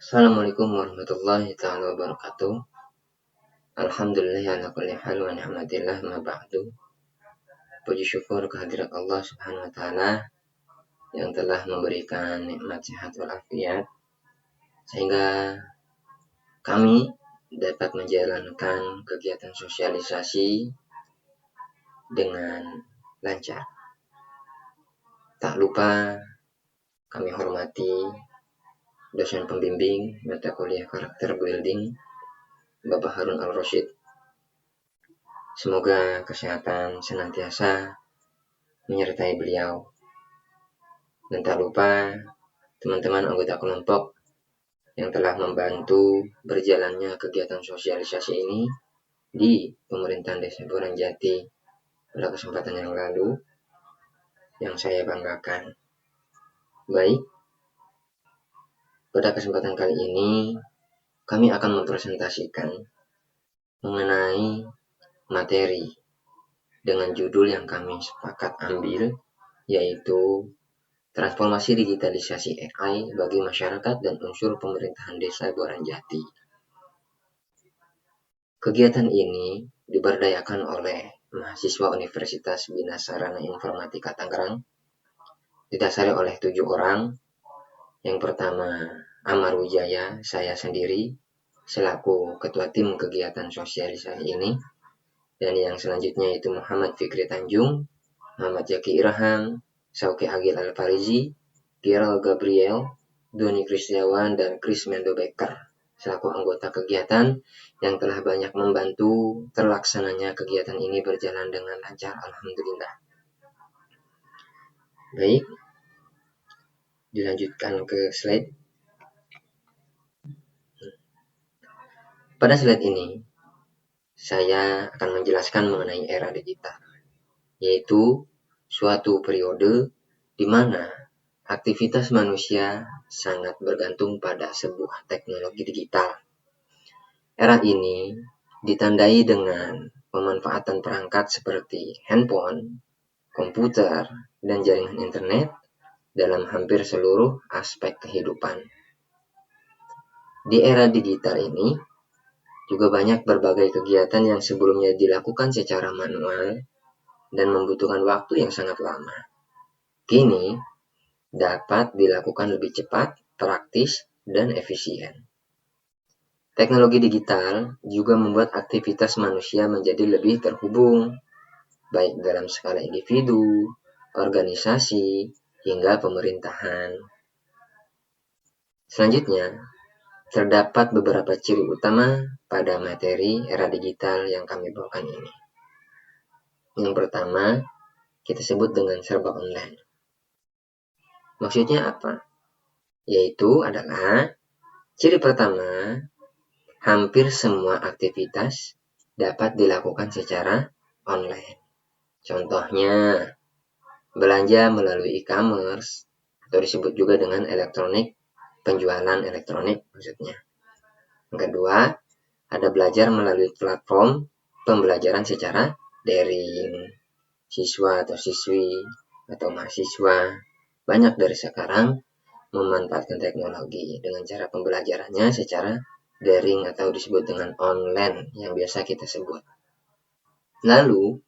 Assalamualaikum warahmatullahi ta'ala wabarakatuh. Alhamdulillah ala kulli hal wa ni'matillah ma ba'du. Puji syukur kehadirat Allah subhanahu wa ta'ala yang telah memberikan nikmat sehat walafiat sehingga kami dapat menjalankan kegiatan sosialisasi dengan lancar. Tak lupa kami hormati dosen pembimbing mata kuliah karakter building Bapak Harun Al-Rasyid. Semoga kesehatan senantiasa menyertai beliau. Dan tak lupa teman-teman anggota kelompok yang telah membantu berjalannya kegiatan sosialisasi ini di pemerintahan Desa Boranjati pada kesempatan yang lalu yang saya banggakan. Baik, pada kesempatan kali ini kami akan mempresentasikan mengenai materi dengan judul yang kami sepakat ambil, yaitu transformasi digitalisasi AI bagi masyarakat dan unsur pemerintahan Desa Boranjati. Kegiatan ini diberdayakan oleh mahasiswa Universitas Bina Sarana Informatika Tangerang, didasari oleh 7 orang. Yang pertama, Amar Wijaya, saya sendiri, selaku ketua tim kegiatan sosialisasi ini. Dan yang selanjutnya itu Muhammad Fikri Tanjung, Muhammad Zaki Irham, Sauki Agil Al-Farizi, Gerald Gabriel, Doni Kristiawan, dan Chris Mendo Becker selaku anggota kegiatan yang telah banyak membantu terlaksananya kegiatan ini berjalan dengan lancar, alhamdulillah. Baik, dilanjutkan ke slide. Pada slide ini saya akan menjelaskan mengenai era digital, yaitu suatu periode di mana aktivitas manusia sangat bergantung pada sebuah teknologi digital. Era ini ditandai dengan pemanfaatan perangkat seperti handphone, komputer, dan jaringan internet dalam hampir seluruh aspek kehidupan. Di era digital ini juga banyak berbagai kegiatan yang sebelumnya dilakukan secara manual dan membutuhkan waktu yang sangat lama. Kini dapat dilakukan lebih cepat, praktis, dan efisien. Teknologi digital juga membuat aktivitas manusia menjadi lebih terhubung, baik dalam skala individu, organisasi, hingga pemerintahan. Selanjutnya, terdapat beberapa ciri utama pada materi era digital yang kami bawakan ini. Yang pertama, kita sebut dengan serba online. Maksudnya apa? Yaitu adalah ciri pertama, hampir semua aktivitas dapat dilakukan secara online. Contohnya, belanja melalui e-commerce atau disebut juga dengan elektronik, penjualan elektronik maksudnya. Yang kedua, ada belajar melalui platform pembelajaran secara daring. Siswa atau siswi atau mahasiswa banyak dari sekarang memanfaatkan teknologi dengan cara pembelajarannya secara daring atau disebut dengan online yang biasa kita sebut. Lalu,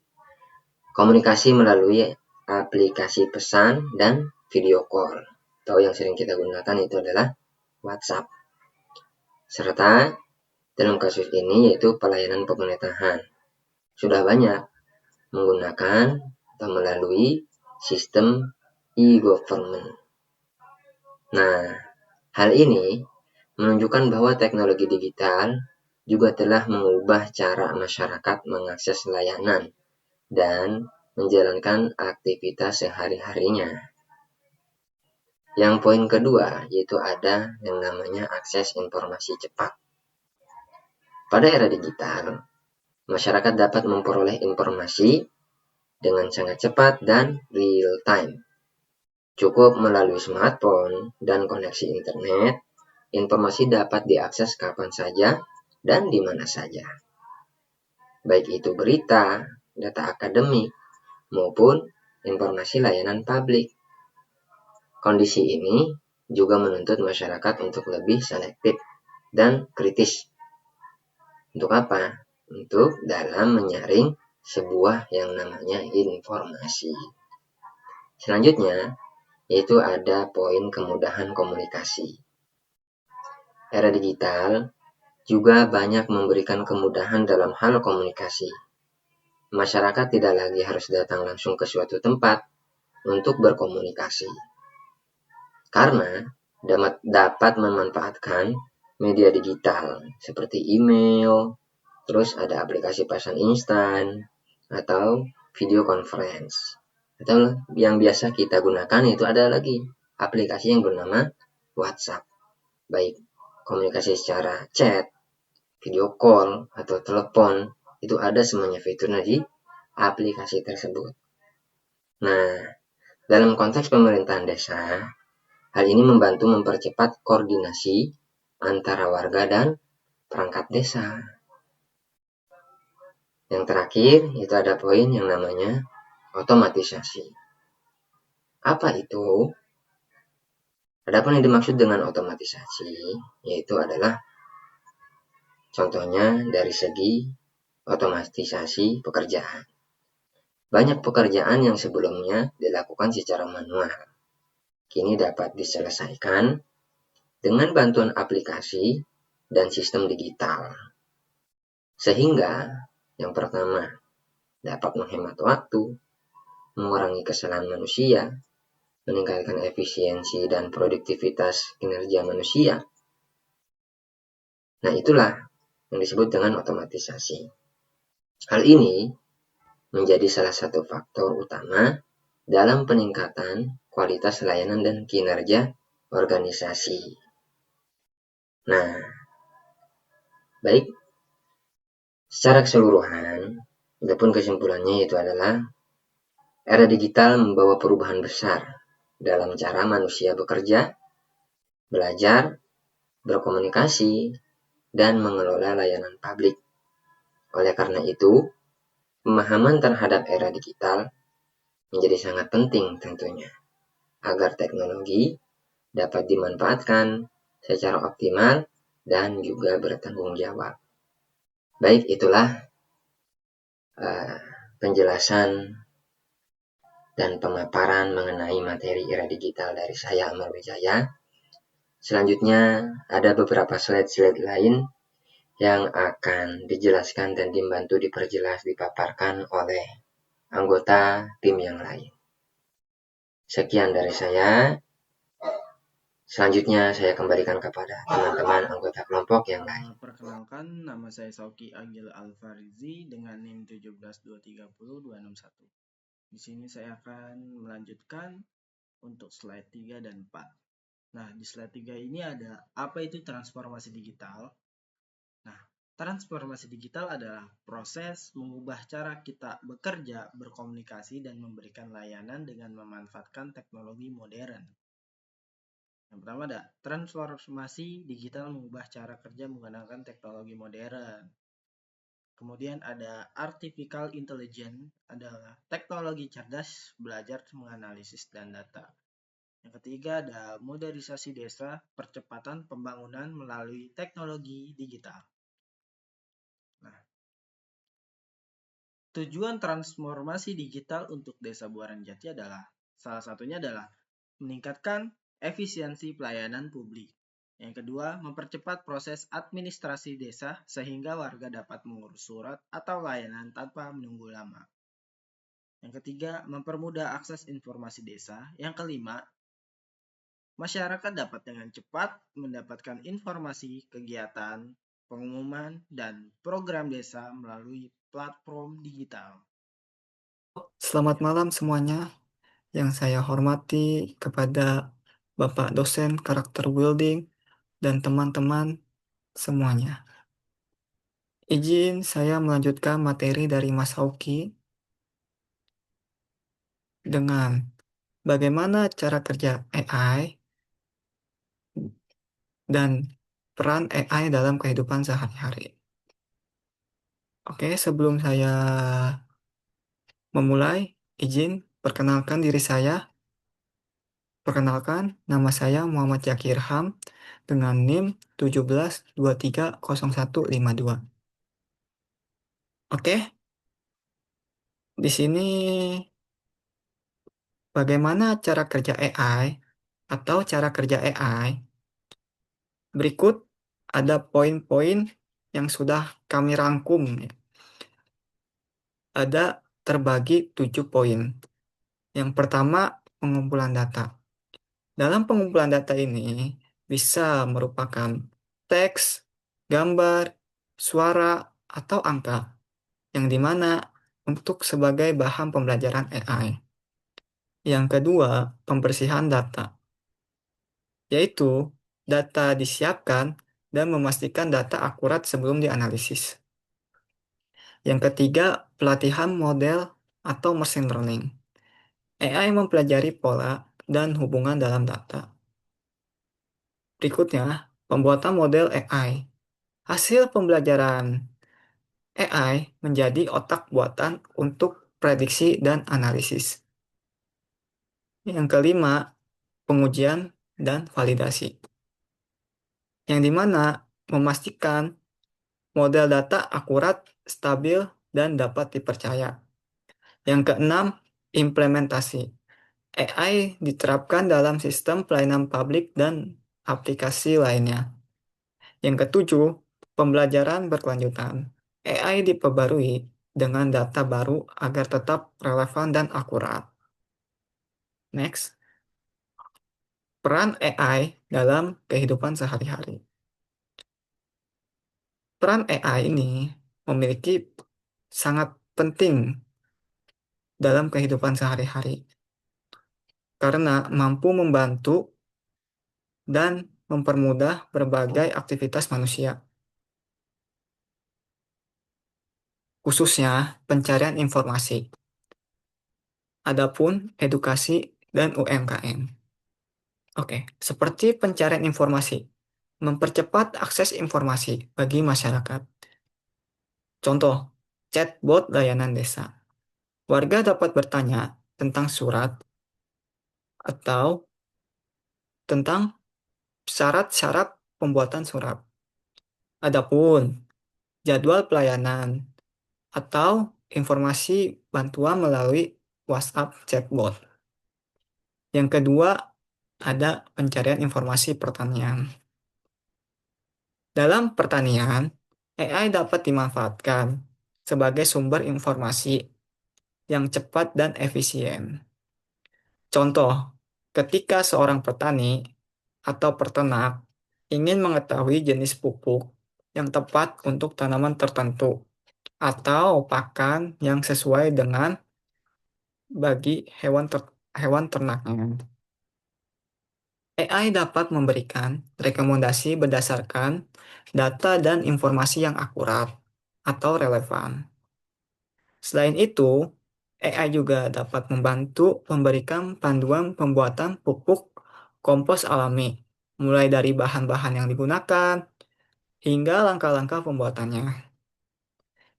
komunikasi melalui aplikasi pesan dan video call atau yang sering kita gunakan itu adalah WhatsApp. Serta dalam kasus ini yaitu pelayanan pemerintahan. Sudah banyak menggunakan atau melalui sistem e-government. Nah, hal ini menunjukkan bahwa teknologi digital juga telah mengubah cara masyarakat mengakses layanan dan menjalankan aktivitas sehari-harinya. Yang poin kedua, yaitu ada yang namanya akses informasi cepat. Pada era digital, masyarakat dapat memperoleh informasi dengan sangat cepat dan real time. Cukup melalui smartphone dan koneksi internet, informasi dapat diakses kapan saja dan di mana saja. Baik itu berita, data akademik, maupun informasi layanan publik. Kondisi ini juga menuntut masyarakat untuk lebih selektif dan kritis. Untuk apa? Untuk dalam menyaring sebuah yang namanya informasi. Selanjutnya, yaitu ada poin kemudahan komunikasi. Era digital juga banyak memberikan kemudahan dalam hal komunikasi. Masyarakat tidak lagi harus datang langsung ke suatu tempat untuk berkomunikasi, karena dapat memanfaatkan media digital seperti email, terus ada aplikasi pesan instan, atau video conference. Atau yang biasa kita gunakan itu ada lagi aplikasi yang bernama WhatsApp. Baik komunikasi secara chat, video call, atau telepon, itu ada semuanya fiturnya di aplikasi tersebut. Nah, dalam konteks pemerintahan desa, hal ini membantu mempercepat koordinasi antara warga dan perangkat desa. Yang terakhir, itu ada poin yang namanya otomatisasi. Apa itu? Adapun yang dimaksud dengan otomatisasi, yaitu adalah contohnya dari segi otomatisasi pekerjaan. Banyak pekerjaan yang sebelumnya dilakukan secara manual, kini dapat diselesaikan dengan bantuan aplikasi dan sistem digital. Sehingga, yang pertama, dapat menghemat waktu, mengurangi kesalahan manusia, meningkatkan efisiensi dan produktivitas kinerja manusia. Nah, itulah yang disebut dengan otomatisasi. Hal ini menjadi salah satu faktor utama dalam peningkatan kualitas layanan dan kinerja organisasi. Nah, baik, secara keseluruhan, adapun kesimpulannya itu adalah era digital membawa perubahan besar dalam cara manusia bekerja, belajar, berkomunikasi, dan mengelola layanan publik. Oleh karena itu, pemahaman terhadap era digital menjadi sangat penting tentunya, agar teknologi dapat dimanfaatkan secara optimal dan juga bertanggung jawab. Baik, itulah penjelasan dan pemaparan mengenai materi era digital dari saya, Amar Wijaya. Selanjutnya, ada beberapa slide-slide lain yang akan dijelaskan dan dibantu diperjelas dipaparkan oleh anggota tim yang lain. Sekian dari saya. Selanjutnya saya kembalikan kepada teman-teman anggota kelompok yang lain. Perkenalkan, nama saya Sauki Agil Alfarizi dengan NIM 172300261. Di sini saya akan melanjutkan untuk slide 3 dan 4. Nah, di slide 3 ini ada apa itu transformasi digital. Nah, transformasi digital adalah proses mengubah cara kita bekerja, berkomunikasi, dan memberikan layanan dengan memanfaatkan teknologi modern. Yang pertama ada transformasi digital mengubah cara kerja menggunakan teknologi modern. Kemudian ada artificial intelligence, adalah teknologi cerdas belajar menganalisis dan data. Yang ketiga ada modernisasi desa, percepatan pembangunan melalui teknologi digital. Nah, tujuan transformasi digital untuk Desa Buaran Jati adalah salah satunya adalah meningkatkan efisiensi pelayanan publik. Yang kedua, mempercepat proses administrasi desa sehingga warga dapat mengurus surat atau layanan tanpa menunggu lama. Yang ketiga, mempermudah akses informasi desa. Yang kelima, masyarakat dapat dengan cepat mendapatkan informasi, kegiatan, pengumuman, dan program desa melalui platform digital. Selamat malam semuanya. Yang saya hormati kepada Bapak dosen karakter building dan teman-teman semuanya. Izin saya melanjutkan materi dari Mas Hauki dengan bagaimana cara kerja AI dan peran AI dalam kehidupan sehari-hari. Oke, sebelum saya memulai, izin perkenalkan diri saya. Perkenalkan, nama saya Muhammad Yakir Ham dengan NIM 17230152. Oke, di sini bagaimana cara kerja AI atau cara kerja AI? Berikut ada poin-poin yang sudah kami rangkum. Ada terbagi 7 poin. Yang pertama, pengumpulan data. Dalam pengumpulan data ini bisa merupakan teks, gambar, suara, atau angka, yang dimana untuk sebagai bahan pembelajaran AI. Yang kedua, pembersihan data, yaitu data disiapkan dan memastikan data akurat sebelum dianalisis. Yang ketiga, pelatihan model atau machine learning. AI mempelajari pola dan hubungan dalam data. Berikutnya, pembuatan model AI. Hasil pembelajaran AI menjadi otak buatan untuk prediksi dan analisis. Yang kelima, pengujian dan validasi. Yang dimana memastikan model data akurat, stabil, dan dapat dipercaya. Yang keenam, implementasi. AI diterapkan dalam sistem pelayanan publik dan aplikasi lainnya. Yang ketujuh, pembelajaran berkelanjutan. AI diperbarui dengan data baru agar tetap relevan dan akurat. Next, peran AI dalam kehidupan sehari-hari. Peran AI ini memiliki sangat penting dalam kehidupan sehari-hari karena mampu membantu dan mempermudah berbagai aktivitas manusia, khususnya pencarian informasi, adapun edukasi dan UMKM. Oke, seperti pencarian informasi, mempercepat akses informasi bagi masyarakat. Contoh, chatbot layanan desa. Warga dapat bertanya tentang surat atau tentang syarat-syarat pembuatan surat. Adapun jadwal pelayanan atau informasi bantuan melalui WhatsApp chatbot. Yang kedua, ada pencarian informasi pertanian. Dalam pertanian, AI dapat dimanfaatkan sebagai sumber informasi yang cepat dan efisien. Contoh, ketika seorang petani atau peternak ingin mengetahui jenis pupuk yang tepat untuk tanaman tertentu atau pakan yang sesuai dengan bagi hewan ternaknya. AI dapat memberikan rekomendasi berdasarkan data dan informasi yang akurat atau relevan. Selain itu, AI juga dapat membantu memberikan panduan pembuatan pupuk kompos alami, mulai dari bahan-bahan yang digunakan hingga langkah-langkah pembuatannya.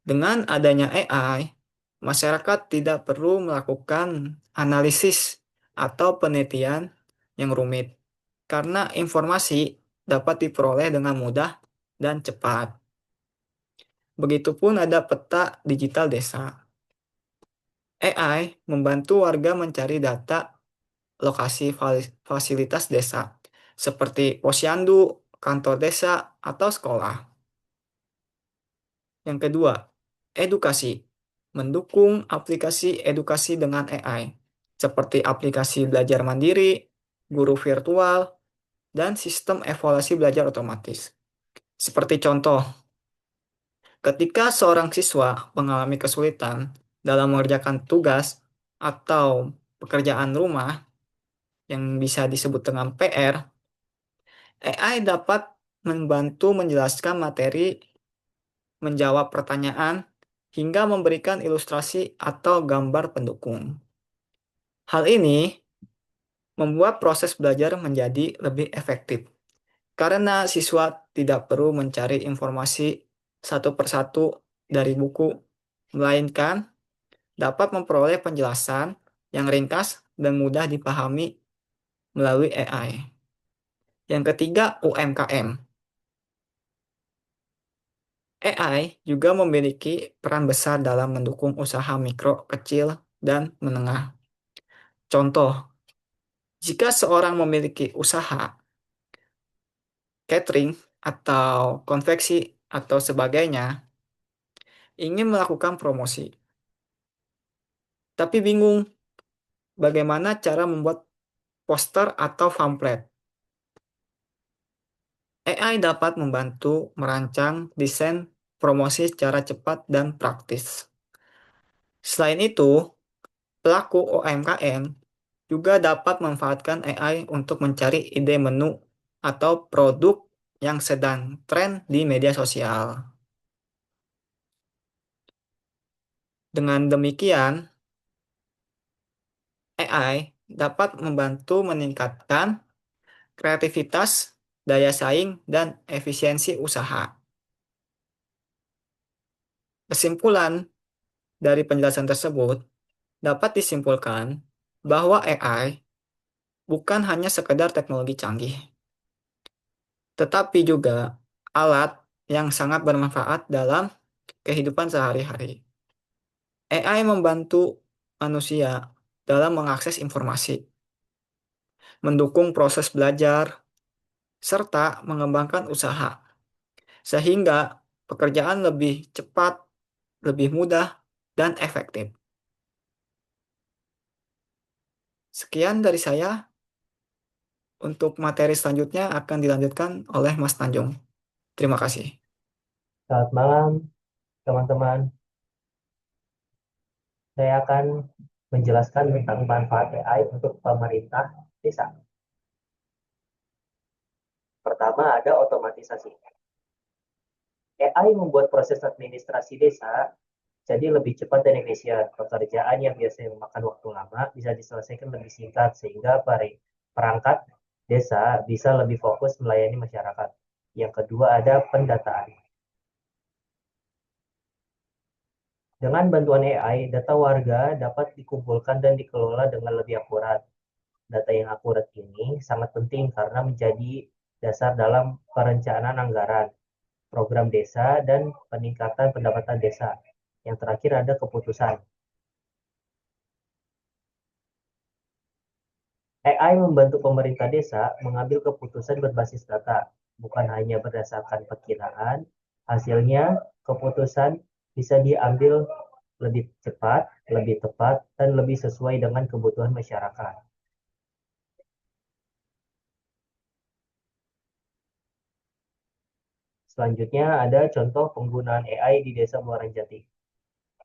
Dengan adanya AI, masyarakat tidak perlu melakukan analisis atau penelitian yang rumit, karena informasi dapat diperoleh dengan mudah dan cepat. Begitupun ada peta digital desa. AI membantu warga mencari data lokasi fasilitas desa, seperti posyandu, kantor desa, atau sekolah. Yang kedua, edukasi. Mendukung aplikasi edukasi dengan AI, seperti aplikasi belajar mandiri, guru virtual, dan sistem evaluasi belajar otomatis. Seperti contoh, ketika seorang siswa mengalami kesulitan dalam mengerjakan tugas atau pekerjaan rumah yang bisa disebut dengan PR, AI dapat membantu menjelaskan materi, menjawab pertanyaan, hingga memberikan ilustrasi atau gambar pendukung. Hal ini membuat proses belajar menjadi lebih efektif karena siswa tidak perlu mencari informasi satu persatu dari buku, melainkan dapat memperoleh penjelasan yang ringkas dan mudah dipahami melalui AI. Yang ketiga, UMKM. AI juga memiliki peran besar dalam mendukung usaha mikro, kecil, dan menengah. Contoh, jika seorang memiliki usaha catering atau konveksi atau sebagainya, ingin melakukan promosi, tapi bingung bagaimana cara membuat poster atau pamflet. AI dapat membantu merancang desain promosi secara cepat dan praktis. Selain itu, pelaku UMKM juga dapat memanfaatkan AI untuk mencari ide menu atau produk yang sedang tren di media sosial. Dengan demikian, AI dapat membantu meningkatkan kreativitas, daya saing, dan efisiensi usaha. Kesimpulan dari penjelasan tersebut dapat disimpulkan bahwa AI bukan hanya sekedar teknologi canggih, tetapi juga alat yang sangat bermanfaat dalam kehidupan sehari-hari. AI membantu manusia dalam mengakses informasi, mendukung proses belajar, serta mengembangkan usaha, sehingga pekerjaan lebih cepat, lebih mudah, dan efektif. Sekian dari saya. Untuk materi selanjutnya akan dilanjutkan oleh Mas Tanjung. Terima kasih. Selamat malam, teman-teman. Saya akan menjelaskan tentang manfaat AI untuk pemerintah desa. Pertama, ada otomatisasi. AI membuat proses administrasi desa jadi lebih cepat dan efisien. Pekerjaan yang biasanya memakan waktu lama bisa diselesaikan lebih singkat sehingga perangkat desa bisa lebih fokus melayani masyarakat. Yang kedua ada pendataan. Dengan bantuan AI, data warga dapat dikumpulkan dan dikelola dengan lebih akurat. Data yang akurat ini sangat penting karena menjadi dasar dalam perencanaan anggaran, program desa, dan peningkatan pendapatan desa. Yang terakhir ada keputusan. AI membantu pemerintah desa mengambil keputusan berbasis data, bukan hanya berdasarkan perkiraan. Hasilnya, keputusan bisa diambil lebih cepat, lebih tepat, dan lebih sesuai dengan kebutuhan masyarakat. Selanjutnya ada contoh penggunaan AI di Desa Muaranjati.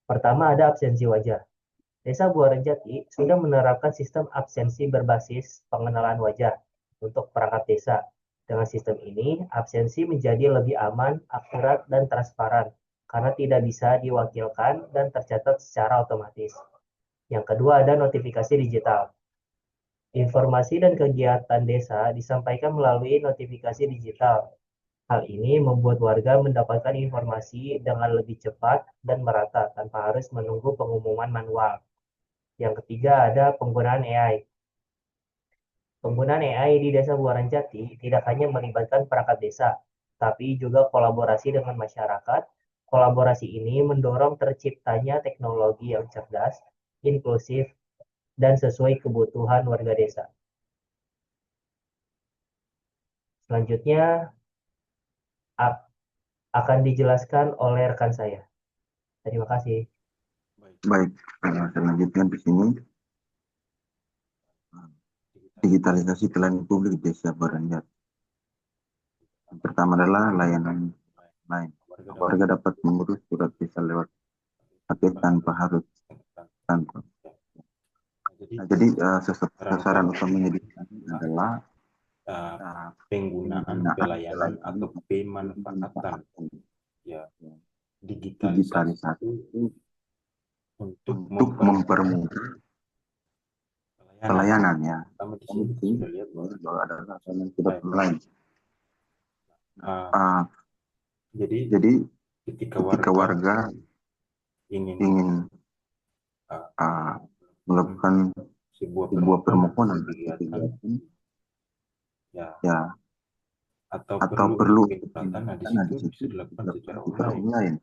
Pertama ada absensi wajar. Desa Muaranjati sudah menerapkan sistem absensi berbasis pengenalan wajah untuk perangkat desa. Dengan sistem ini, absensi menjadi lebih aman, akurat, dan transparan karena tidak bisa diwakilkan dan tercatat secara otomatis. Yang kedua ada notifikasi digital. Informasi dan kegiatan desa disampaikan melalui notifikasi digital. Hal ini membuat warga mendapatkan informasi dengan lebih cepat dan merata tanpa harus menunggu pengumuman manual. Yang ketiga ada penggunaan AI. Penggunaan AI di Desa Muaranjati tidak hanya melibatkan perangkat desa, tapi juga kolaborasi dengan masyarakat. Kolaborasi ini mendorong terciptanya teknologi yang cerdas, inklusif, dan sesuai kebutuhan warga desa. Selanjutnya akan dijelaskan oleh rekan saya. Terima kasih. Baik, saya lanjutkan di sini. Digitalisasi pelayanan publik Desa Muaranjati. Yang pertama adalah layanan lain. Warga dapat mengurus surat desa lewat HP tanpa harus kantor. Nah, jadi sasaran utamanya di sini adalah penggunaan pelayanan atau pemanfaatan ya digitalisasi untuk mempermudah pelayanan ya. Kami di sini sudah lihat bahwa ada layanan sudah online. Jadi ketika warga ingin melakukan sebuah permohonan kegiatan ya atau atau perlu perlu untuk penyemprotan. Nah, di nah, situ di bisa situ dilakukan secara secara online, online,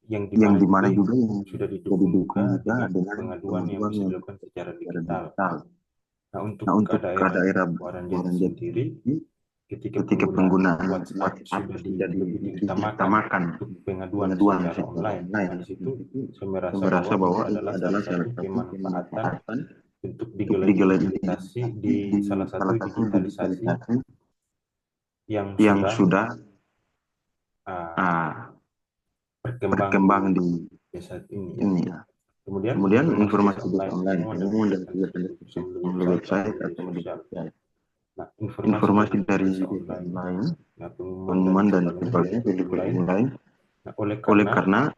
yang yang dimana dimana juga yang sudah sudah didukung didukung juga juga dengan dengan pengaduan yang bisa yang dilakukan secara secara digital. digital. Nah, untuk Nah, untuk daerah daerah Muara Muara Jati Jati sendiri, ketika ketika penggunaan penggunaan WhatsApp sudah sudah diutamakan untuk pengaduan secara online. Nah, di situ saya merasa bahwa itu adalah salah satu pemanfaatan untuk digitalisasi di salah satu digitalisasi yang sudah berkembang di saat ini. Kemudian informasi desa online umum dan juga melalui website atau media sosial. Nah, informasi dari desa online, pengumuman dan sebagainya sudah dimulai. Nah, oleh karena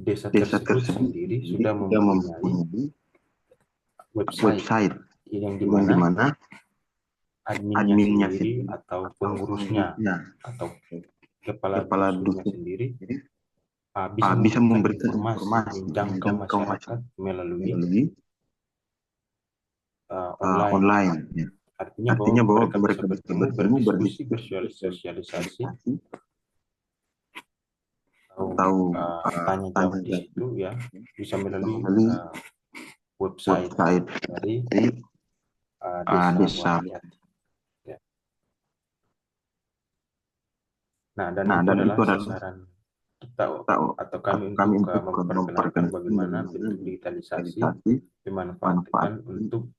desa tersebut sendiri sudah mempunyai website yang dimana adminnya sendiri atau pengurusnya atau kepala dusunnya sendiri bisa memberikan informasi, menjangkau masyarakat melalui online. Ya. Artinya bahwa mereka bisa bertemu, berdiskusi, bersosialisasi, atau tanya jawab di situ ya, bisa melalui website dari desa. Ya. Nah, dan itu adalah sasaran kita atau kami untuk memperkenalkan bagaimana bentuk digitalisasi dimanfaatkan untuk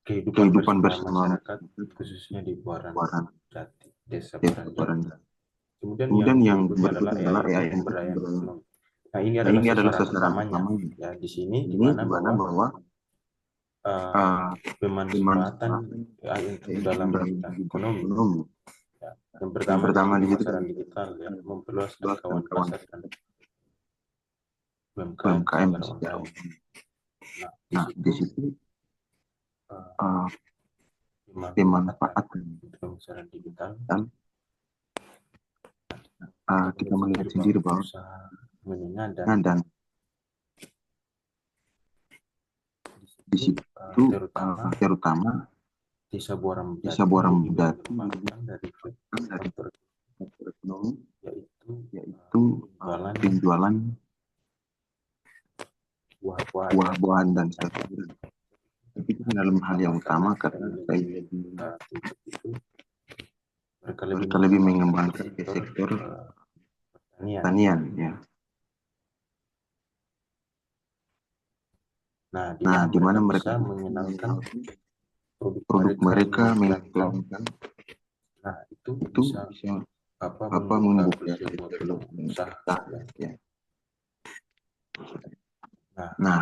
kehidupan bersama masyarakat, khususnya di Muara Jati, desa Muara Jati. Kemudian yang berikutnya adalah AI untuk pemberdayaan ekonomi. Nah, ini adalah sasaran utamanya ya di sini, di mana bahwa pemanfaatan AI untuk dalam bidang ekonomi. Ya, yang pertama di pemasaran digital ya, memperluas jangkauan pasar dan UMKM secara online. Nah, di situ pemanfaatan pemasaran digital. Kita melihat sendiri bahwa menengah dan di situ terutama desa Buaram Jati dari faktor ekonomi yaitu penjualan buah-buahan dan sayuran. Tapi itu dalam hal yang utama karena mereka lebih mengembangkan ke sektor pertanian ya. Nah, di mana mereka mengenalkan produk mereka mengiklankan. Nah, itu bisa membuka sebuah peluang usaha ya. Nah,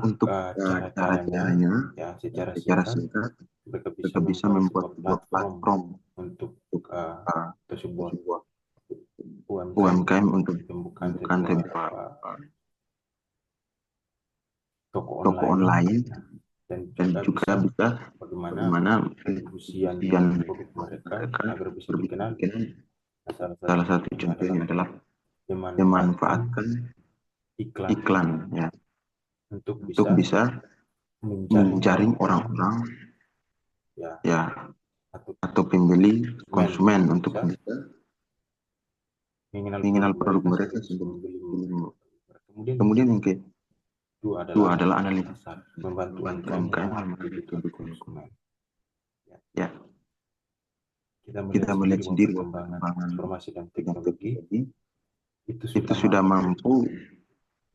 untuk cara-caranya ya secara singkat mereka bisa membuat sebuah platform untuk sebuah UMKM untuk membuka toko online dan juga bisa bagaimana pendistribusian produk mereka agar bisa dikenal. Salah satu contohnya adalah memanfaatkan iklan ya untuk bisa menjaring orang-orang ya atau pembeli konsumen untuk bisa mengenal produk mereka sebelum beli. Kemudian yang kedua adalah analisis membantu UMKM menjadi konsumen. Ya. Kita melihat sendiri perkembangan informasi dan teknologi itu sudah mampu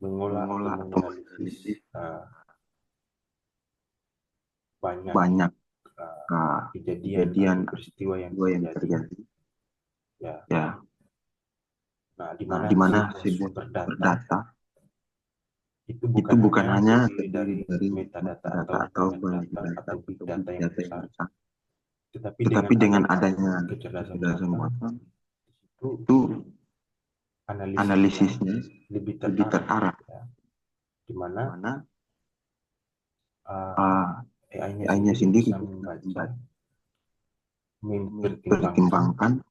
mengolah atau menganalisis banyak kejadian peristiwa yang terjadi. Ya. Nah, di mana sebuah data itu bukan hanya terdiri dari metadata atau banyak data atau big data yang besar, tetapi dengan adanya kecerdasan buatan itu analisisnya lebih terarah ya. Di mana AI-nya sendiri bisa membaca, mempertimbangkan,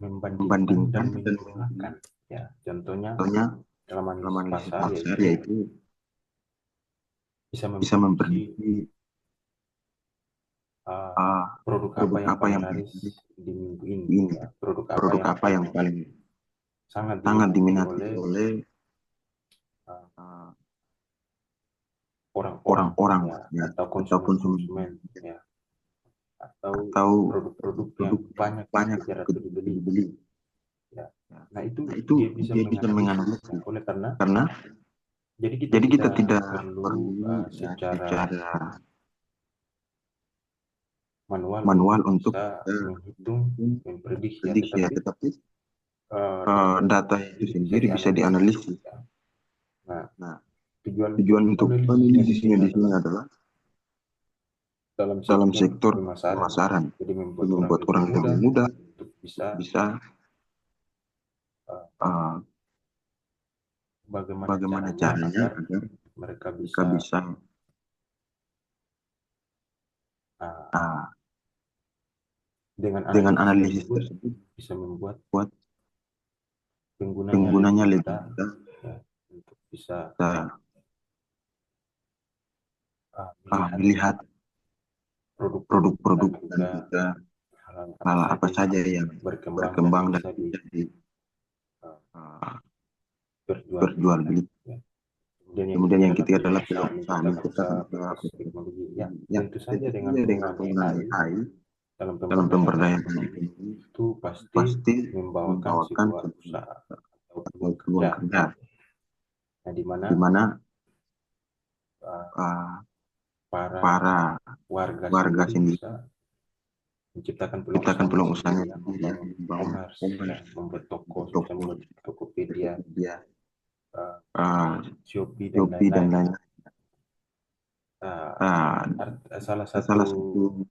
membandingkan dan menyempurnakan. Ya, contohnya dalam analisis pasar yaitu bisa memprediksi produk apa yang laris di minggu ini, ya. produk apa yang paling sangat diminati oleh orang-orang, ya, atau konsumen, ya. Atau produk-produk yang banyak dikejar atau dibeli. Ya. Nah itu dia bisa menganalisis. Oleh karena jadi kita tidak perlu secara manual untuk menghitung, memprediksi, ya, tetapi data itu sendiri bisa dianalisis. Nah, tujuan untuk analisisnya di sini adalah dalam sektor pemasaran. Jadi membuat orang lebih mudah untuk bisa bagaimana caranya agar mereka bisa dengan analisis tersebut bisa membuat penggunanya lebih mudah, ya, untuk bisa melihat produk-produk dan juga hal apa saja yang berkembang dan bisa diperjualbelikan. Kemudian yang ketiga adalah pengusahaan teknologi. Ya, yang tentu saja dengan penggunaan AI dalam pemberdayaan itu pasti membawakan sebuah usaha atau peluang kerja. Nah, di mana para warga sendiri bisa menciptakan peluang usahanya, membangun membuat toko, membuat Tokopedia, Shopee dan lain-lain. Salah satu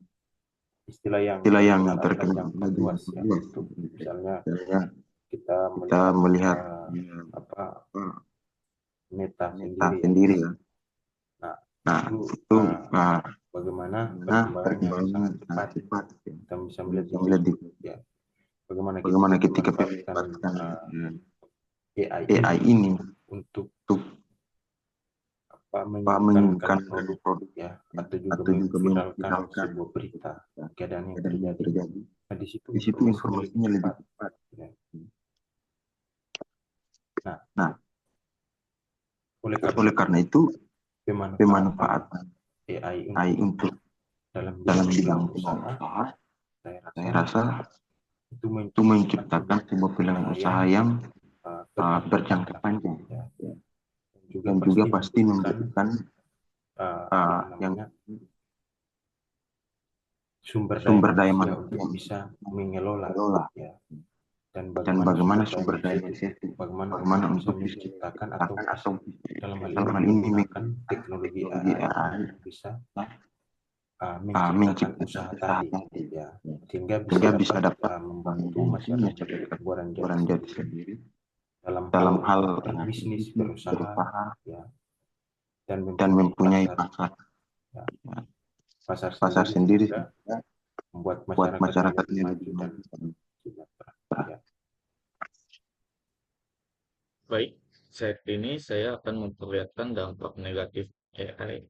istilah yang terkenal luas, ya, itu misalnya kita melihat Meta sendiri, ya. Nah, itu bagaimana perkembangan sangat cepat. Kita bisa melihat di bagaimana ketika memanfaatkan AI ini untuk menginginkan produk, ya, atau juga memviralkan sebuah berita, keadaan yang terjadi. Nah, di situ informasinya lebih cepat. Ya. Nah, oleh karena itu pemanfaatan AI untuk dalam bidang usaha, saya rasa itu menciptakan sebuah pilihan usaha yang berjangka panjang, dan juga pasti memberikan yang sumber daya manusia yang bisa mengelola, ya. Dan bagaimana sumber daya manusia itu bagaimana untuk diciptakan atau dalam hal ini menggunakan teknologi AI bisa menciptakan usaha tadi, ya, sehingga bisa dapat membantu masyarakat Buaran Jati sendiri dalam hal bisnis berusaha, ya, dan mempunyai pasar, ya. Pasar sendiri membuat masyarakat lebih maju dan sejahtera. Baik, saat ini saya akan memperlihatkan dampak negatif AI.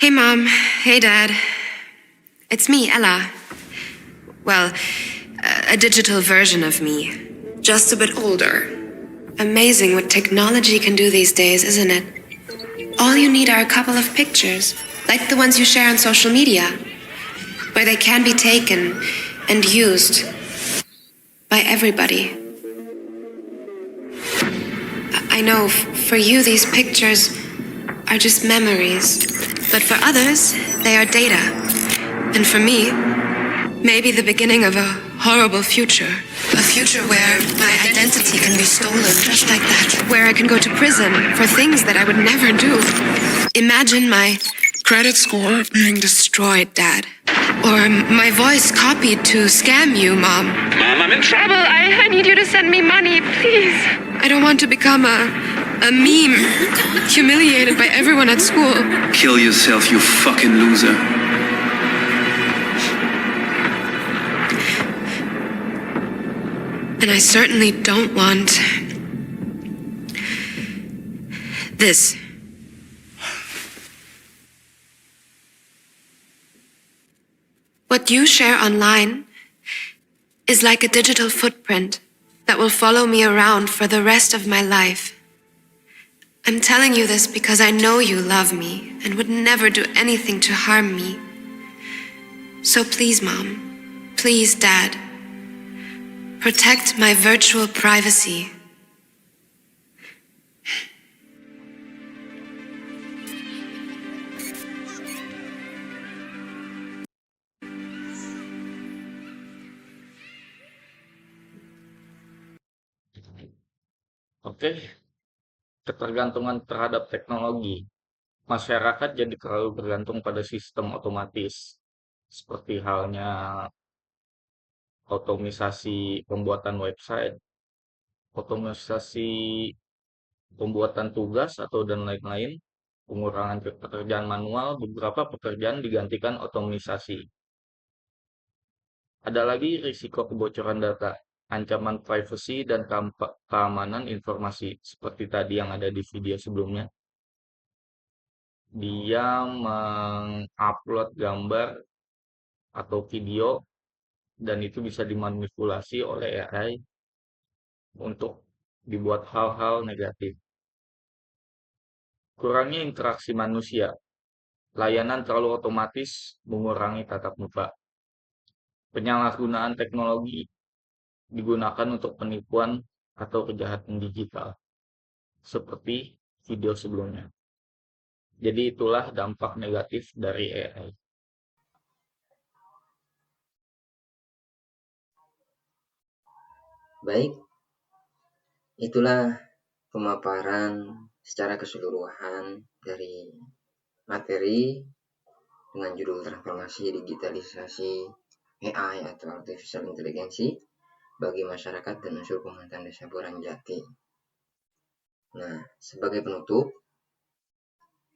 Hey Mom, hey Dad. It's me, Ella. Well, a digital version of me, just a bit older. Amazing what technology can do these days, isn't it? All you need are a couple of pictures, like the ones you share on social media, where they can be taken and used. by everybody. I know for you these pictures are just memories, but for others, they are data. And for me, maybe the beginning of a horrible future. A future where my identity can be stolen just like that. Where I can go to prison for things that I would never do. Imagine my credit score being destroyed, Dad. Or my voice copied to scam you, Mom. Mom, I'm in trouble. I need you to send me money, please. I don't want to become a meme, humiliated by everyone at school. Kill yourself, you fucking loser. And I certainly don't want this. What you share online is like a digital footprint that will follow me around for the rest of my life. I'm telling you this because I know you love me and would never do anything to harm me. So please, Mom, please, Dad, protect my virtual privacy. Oke, ketergantungan terhadap teknologi. Masyarakat jadi terlalu bergantung pada sistem otomatis, seperti halnya otomisasi pembuatan website, otomisasi pembuatan tugas atau dan lain-lain, pengurangan pekerjaan manual, beberapa pekerjaan digantikan otomisasi. Ada lagi risiko kebocoran data, ancaman privasi dan keamanan informasi, seperti tadi yang ada di video sebelumnya. Dia mengupload gambar atau video dan itu bisa dimanipulasi oleh AI untuk dibuat hal-hal negatif. Kurangnya interaksi manusia, layanan terlalu otomatis mengurangi tatap muka. Penyalahgunaan teknologi digunakan untuk penipuan atau kejahatan digital, seperti video sebelumnya. Jadi itulah dampak negatif dari AI. Baik, itulah pemaparan secara keseluruhan dari materi dengan judul transformasi digitalisasi AI atau Artificial Intelligence bagi masyarakat dan unsur pemerintahan Desa Boranjati. Nah, sebagai penutup,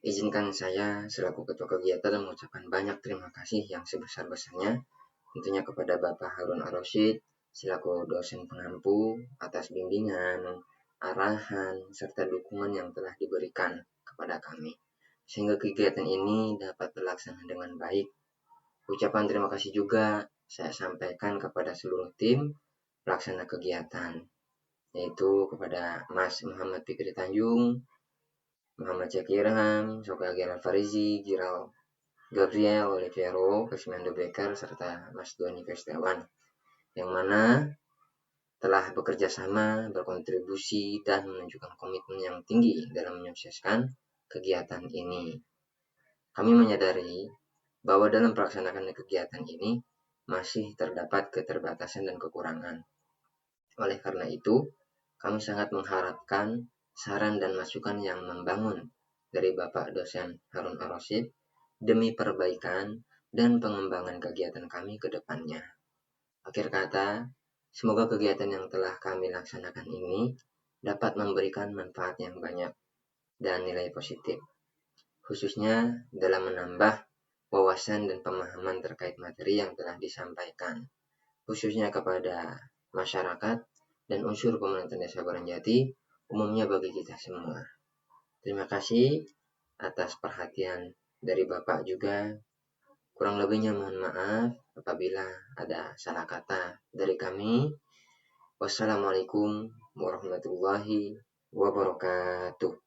izinkan saya selaku ketua kegiatan mengucapkan banyak terima kasih yang sebesar-besarnya tentunya kepada Bapak Harun Ar-Rasyid selaku dosen pengampu atas bimbingan, arahan, serta dukungan yang telah diberikan kepada kami, sehingga kegiatan ini dapat terlaksana dengan baik. Ucapan terima kasih juga saya sampaikan kepada seluruh tim pelaksana kegiatan, yaitu kepada Mas Muhammad Fikri Tanjung, Muhammad Syakir Ilham, Soka Agil Alfarizi, Giral Gabriel Oliviero, Kasmando Becker, serta Mas Doni Kestiawan, yang mana telah bekerja sama, berkontribusi, dan menunjukkan komitmen yang tinggi dalam menyukseskan kegiatan ini. Kami menyadari bahwa dalam pelaksanaan kegiatan ini masih terdapat keterbatasan dan kekurangan. Oleh karena itu, kami sangat mengharapkan saran dan masukan yang membangun dari Bapak Dosen Harun Ar-Rasyid demi perbaikan dan pengembangan kegiatan kami ke depannya. Akhir kata, semoga kegiatan yang telah kami laksanakan ini dapat memberikan manfaat yang banyak dan nilai positif, khususnya dalam menambah wawasan dan pemahaman terkait materi yang telah disampaikan, khususnya kepada masyarakat dan unsur pemerintahan Desa Boranjati, umumnya bagi kita semua. Terima kasih atas perhatian dari Bapak juga. Kurang lebihnya mohon maaf apabila ada salah kata dari kami. Wassalamualaikum warahmatullahi wabarakatuh.